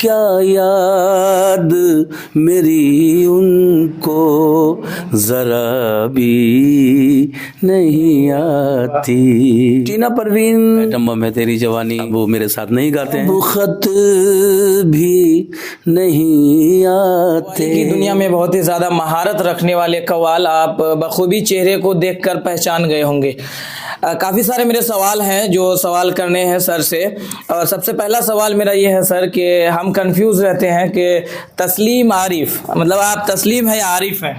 क्या याद मेरी उनको जरा भी नहीं आती। टीना परवीन एटम बम है तेरी जवानी वो मेरे साथ नहीं गाते हैं। वो खत भी नहीं आते। की दुनिया में बहुत ही ज़्यादा महारत रखने वाले कव्वाल आप बखूबी चेहरे को देखकर पहचान गए होंगे। काफ़ी सारे मेरे सवाल हैं जो सवाल करने हैं सर से। और सबसे पहला सवाल मेरा ये है सर कि हम कंफ्यूज रहते हैं कि तस्लीम आरिफ मतलब आप तस्लीम है या आरिफ हैं?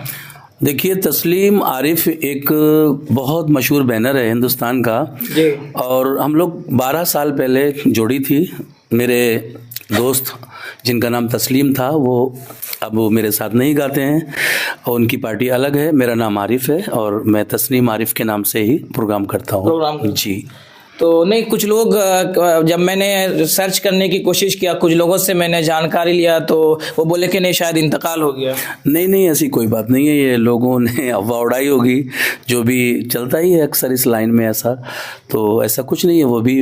देखिए, तस्लीम आरिफ एक बहुत मशहूर बैनर है हिंदुस्तान का जी। और हम लोग 12 साल पहले जोड़ी थी। मेरे दोस्त जिनका नाम तस्लीम था वो मेरे साथ नहीं गाते हैं और उनकी पार्टी अलग है। मेरा नाम आरिफ है और मैं तस्लीम आरिफ के नाम से ही प्रोग्राम करता हूँ। जी। तो नहीं, कुछ लोग जब मैंने सर्च करने की कोशिश किया, कुछ लोगों से मैंने जानकारी लिया तो वो बोले कि नहीं शायद इंतकाल हो गया। नहीं, ऐसी कोई बात नहीं है। ये लोगों ने अफवाह उड़ाई होगी, जो भी चलता ही है अक्सर इस लाइन में ऐसा। तो ऐसा कुछ नहीं है। वो भी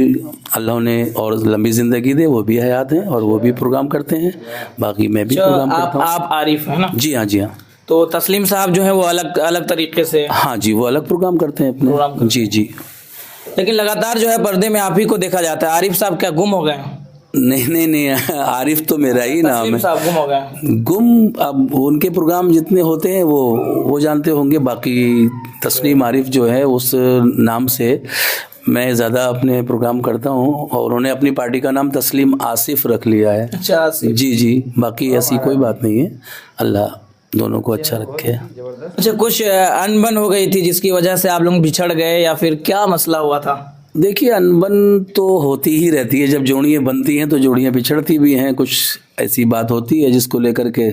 अल्लाह ने और लंबी ज़िंदगी दे, वो भी हयात हैं और वो भी प्रोग्राम करते हैं। बाकी मैं भी प्रोग्राम करता हूँ। आप आरिफ है ना? जी हाँ, जी हाँ। तो तस्लीम साहब जो है वो अलग अलग तरीके से। हाँ जी, वो अलग प्रोग्राम करते हैं अपने। जी जी। लेकिन लगातार जो है पर्दे में आप ही को देखा जाता है। आरिफ साहब क्या गुम हो गए? नहीं, आरिफ तो मेरा ही नाम है। साहब गुम हो गए। गुम अब उनके प्रोग्राम जितने होते हैं वो जानते होंगे। बाकी तस्लीम आरिफ जो है उस नाम से मैं ज़्यादा अपने प्रोग्राम करता हूँ और उन्होंने अपनी पार्टी का नाम तस्लीम आसिफ रख लिया है। अच्छा, आसिफ। जी। बाकी ऐसी कोई बात नहीं है। अल्लाह दोनों को अच्छा रखे। अच्छा, कुछ अनबन हो गई थी जिसकी वजह से आप लोग बिछड़ गए या फिर क्या मसला हुआ था? देखिए, अनबन तो होती ही रहती है। जब जोड़ियाँ बनती हैं तो जोड़ियाँ बिछड़ती भी हैं। कुछ ऐसी बात होती है जिसको लेकर के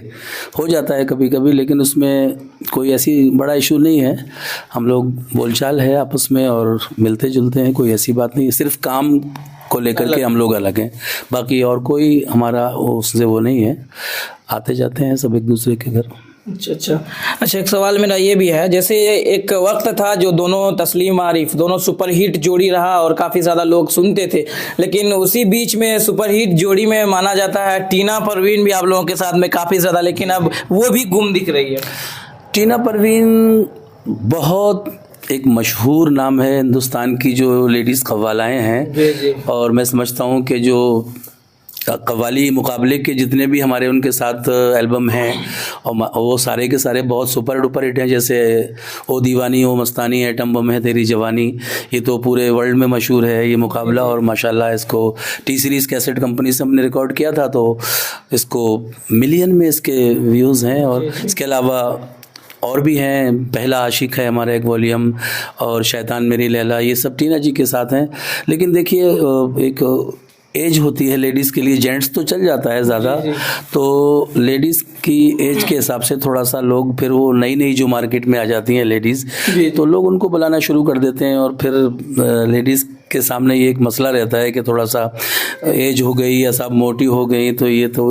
हो जाता है कभी कभी, लेकिन उसमें कोई ऐसी बड़ा इशू नहीं है। हम लोग बोलचाल है आपस में और मिलते जुलते हैं। कोई ऐसी बात नहीं है। सिर्फ काम को लेकर के हम लोग अलग हैं। बाकी और कोई हमारा उससे वो नहीं है। आते जाते हैं सब एक दूसरे के घर। अच्छा, एक सवाल मेरा ये भी है, जैसे एक वक्त था जो दोनों तस्लीम आरिफ दोनों सुपरहिट जोड़ी रहा और काफ़ी ज़्यादा लोग सुनते थे, लेकिन उसी बीच में सुपरहिट जोड़ी में माना जाता है टीना परवीन भी आप लोगों के साथ में काफ़ी ज़्यादा, लेकिन अब वो भी गुम दिख रही है। टीना परवीन बहुत एक मशहूर नाम है हिंदुस्तान की जो लेडीज़ कव्वालाएँ हैं। जी। और मैं समझता हूँ कि जो कव्वाली मुकाबले के जितने भी हमारे उनके साथ एल्बम हैं और वो सारे के सारे बहुत सुपर डुपर हिट हैं। जैसे ओ दीवानी ओ मस्तानी, एटम बम है तेरी जवानी, ये तो पूरे वर्ल्ड में मशहूर है ये मुकाबला। और माशाल्लाह इसको टी सीरीज़ कैसेट कंपनी से हमने रिकॉर्ड किया था तो इसको मिलियन में इसके व्यूज़ हैं। और इसके अलावा और भी हैं। पहला आशिक है हमारा एक वॉल्यूम और शैतान मेरी लैला, ये सब टीना जी के साथ हैं। लेकिन देखिए, एक एज होती है लेडीज़ के लिए। जेंट्स तो चल जाता है ज़्यादा, तो लेडीज़ की एज के हिसाब से थोड़ा सा लोग फिर वो नई जो मार्केट में आ जाती हैं लेडीज़, तो लोग उनको बुलाना शुरू कर देते हैं। और फिर लेडीज़ के सामने ये एक मसला रहता है कि थोड़ा सा एज हो गई या सब मोटी हो गई तो ये तो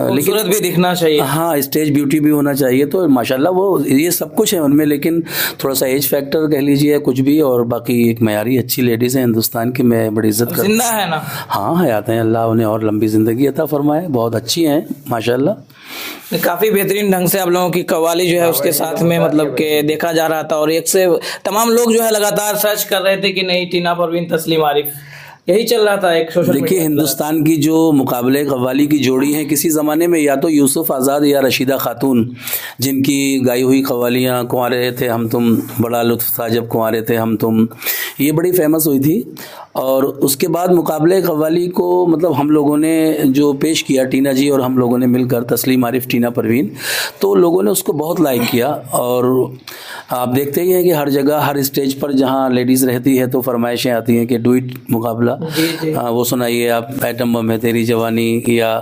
लेकिन भी दिखना चाहिए। हाँ, स्टेज ब्यूटी भी होना चाहिए। तो माशाल्लाह वो ये सब कुछ है उनमें, लेकिन थोड़ा सा एज फैक्टर कह लीजिए कुछ भी। और बाकी एक मयारी अच्छी लेडीज़ हैं हिंदुस्तान की, मैं बड़ी इज्जत करता हूँ। जिंदा है ना? हाँ, हयात हैं। अल्लाह उन्हें और लंबी ज़िंदगी अता फरमाए। बहुत अच्छी हैं माशाल्लाह। काफ़ी बेहतरीन ढंग से आप लोगों की कव्वाली जो है उसके साथ में मतलब कि देखा जा रहा था। और एक से तमाम लोग जो है लगातार सर्च कर रहे थे कि नहीं टीना परवीन तस्लीम आरिफ, यही चल रहा था एक सोशल। देखिए, हिंदुस्तान की जो मुकाबले कव्वाली की जोड़ी है किसी ज़माने में या तो यूसुफ आज़ाद या रशीदा खातून, जिनकी गाई हुई कव्वालियाँ कुंवारे थे हम तुम, बड़ा लुत्फ़ था जब कुंवारे थे हम तुम, ये बड़ी फेमस हुई थी। और उसके बाद मुकाबले कव्वाली को मतलब हम लोगों ने जो पेश किया, टीना जी और हम लोगों ने मिलकर, तस्लीम आरिफ टीना परवीन, तो लोगों ने उसको बहुत लाइक किया। और आप देखते ही हैं कि हर जगह हर स्टेज पर जहाँ लेडीज़ रहती है तो फरमाइशें आती हैं कि डुइट मुकाबला, वो सुनाइए आप, एटम बम है तेरी जवानी, या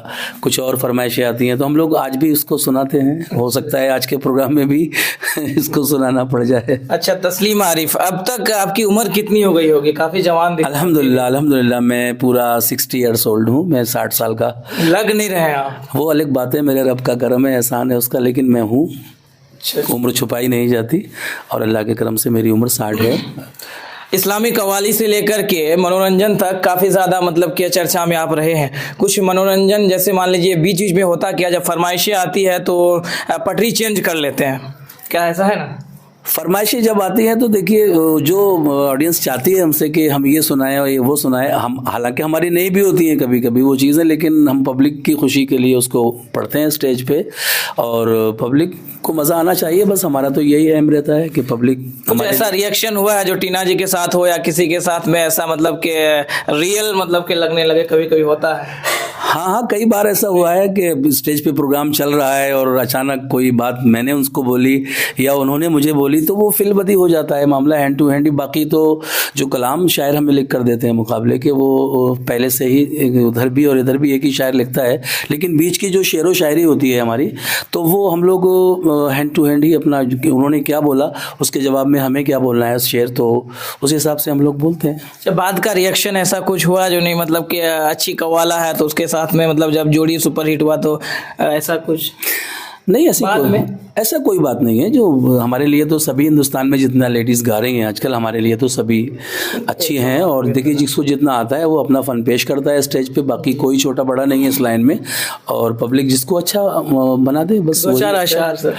कुछ और फरमाइशें आती हैं। तो हम लोग आज भी उसको सुनाते हैं। हो सकता है आज के प्रोग्राम में भी इसको सुनाना पड़ जाए। अच्छा, तस्लीम आरिफ, अब तक आपकी उम्र कितनी हो गई होगी? काफ़ी जवान दिख। अल्हम्दुलिल्लाह मैं पूरा 60 ईयर्स ओल्ड हूँ। मैं 60 साल का लग नहीं रहे आप। वो अलग बात है, मेरे रब का करम है, एहसान है उसका, लेकिन मैं हूँ। उम्र छुपाई नहीं जाती और अल्लाह के करम से मेरी उम्र 60 है। इस्लामी कव्वाली से लेकर के मनोरंजन तक काफ़ी ज़्यादा मतलब कि चर्चा में आप रहे हैं। कुछ मनोरंजन जैसे मान लीजिए बीच बीच में होता क्या, जब फरमाइशें आती है तो पटरी चेंज कर लेते हैं, क्या ऐसा है ना? फरमाइशें जब आती हैं तो देखिए जो ऑडियंस चाहती है हमसे कि हम ये सुनाएं और ये वो सुनाएं, हम हालांकि हमारी नहीं भी होती हैं कभी कभी वो चीज़ें, लेकिन हम पब्लिक की खुशी के लिए उसको पढ़ते हैं स्टेज पे और पब्लिक को मज़ा आना चाहिए। बस हमारा तो यही एम रहता है कि पब्लिक कुछ ऐसा रिएक्शन हुआ है जो टीना जी के साथ हो या किसी के साथ में ऐसा मतलब कि रियल मतलब के लगने लगे, कभी कभी होता है? हाँ, कई बार ऐसा हुआ है कि स्टेज पे प्रोग्राम चल रहा है और अचानक कोई बात मैंने उसको बोली या उन्होंने मुझे बोली तो वो फिल्मबदी हो जाता है मामला, हैंड टू हैंड ही। बाकी तो जो कलाम शायर हमें लिख कर देते हैं मुकाबले के, वो पहले से ही उधर भी और इधर भी एक ही शायर लिखता है, लेकिन बीच की जो शेरो शायरी होती है हमारी तो वो हम लोग हैंड टू हैंड ही अपना, उन्होंने क्या बोला उसके जवाब में हमें क्या बोलना है शेर, तो उस हिसाब से हम लोग बोलते हैं। जब बाद का रिएक्शन ऐसा कुछ हुआ जो नहीं मतलब कि अच्छी कव्वाला है तो उसके साथ में मतलब जब जोड़ी सुपरहिट हुआ तो ऐसा कुछ नहीं, ऐसा कोई बात नहीं है। जो हमारे लिए तो सभी हिंदुस्तान में जितना लेडीज़ गा रही हैं आजकल हमारे लिए तो सभी अच्छी हैं और देखिए जिसको जितना आता है वो अपना फ़न पेश करता है स्टेज पे, बाकी कोई छोटा बड़ा नहीं है इस लाइन में और पब्लिक जिसको अच्छा बना दे बस। दो चार अशार सर,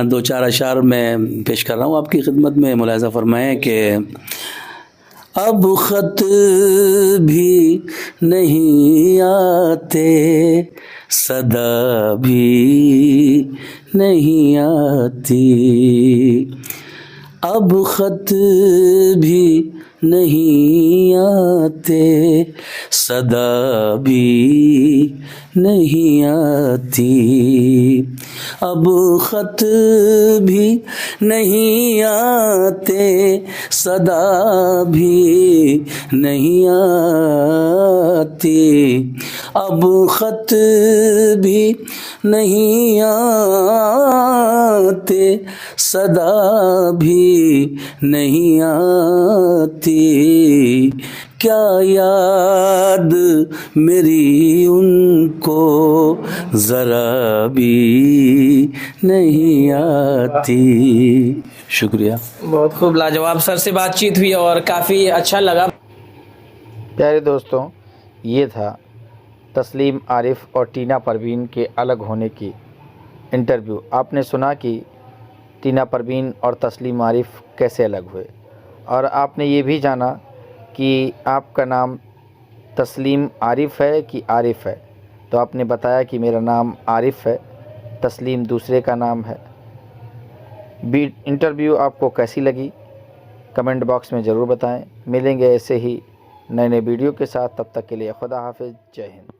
2-4 अशार मैं पेश कर रहा हूँ आपकी खिदमत में। मुलाहिज़ा फरमाएं कि अब ख़त भी नहीं आते, सदा भी नहीं आती, अब ख़त भी नहीं आते, सदा भी नहीं आती, अब ख़त भी नहीं आते, सदा भी नहीं आती, अब ख़त भी नहीं आते, सदा भी नहीं आती, क्या याद मेरी उनको ज़रा भी नहीं आती। शुक्रिया। बहुत खूब, लाजवाब। सर से बातचीत हुई और काफ़ी अच्छा लगा। प्यारे दोस्तों, ये था तस्लीम आरिफ और टीना परवीन के अलग होने की इंटरव्यू। आपने सुना कि टीना परवीन और तस्लीम आरिफ कैसे अलग हुए और आपने ये भी जाना कि आपका नाम तस्लीम आरिफ है कि आरिफ है, तो आपने बताया कि मेरा नाम आरिफ है, तस्लीम दूसरे का नाम है। इंटरव्यू आपको कैसी लगी कमेंट बॉक्स में ज़रूर बताएं। मिलेंगे ऐसे ही नए नए वीडियो के साथ, तब तक के लिए खुदा हाफिज़, जय हिंद।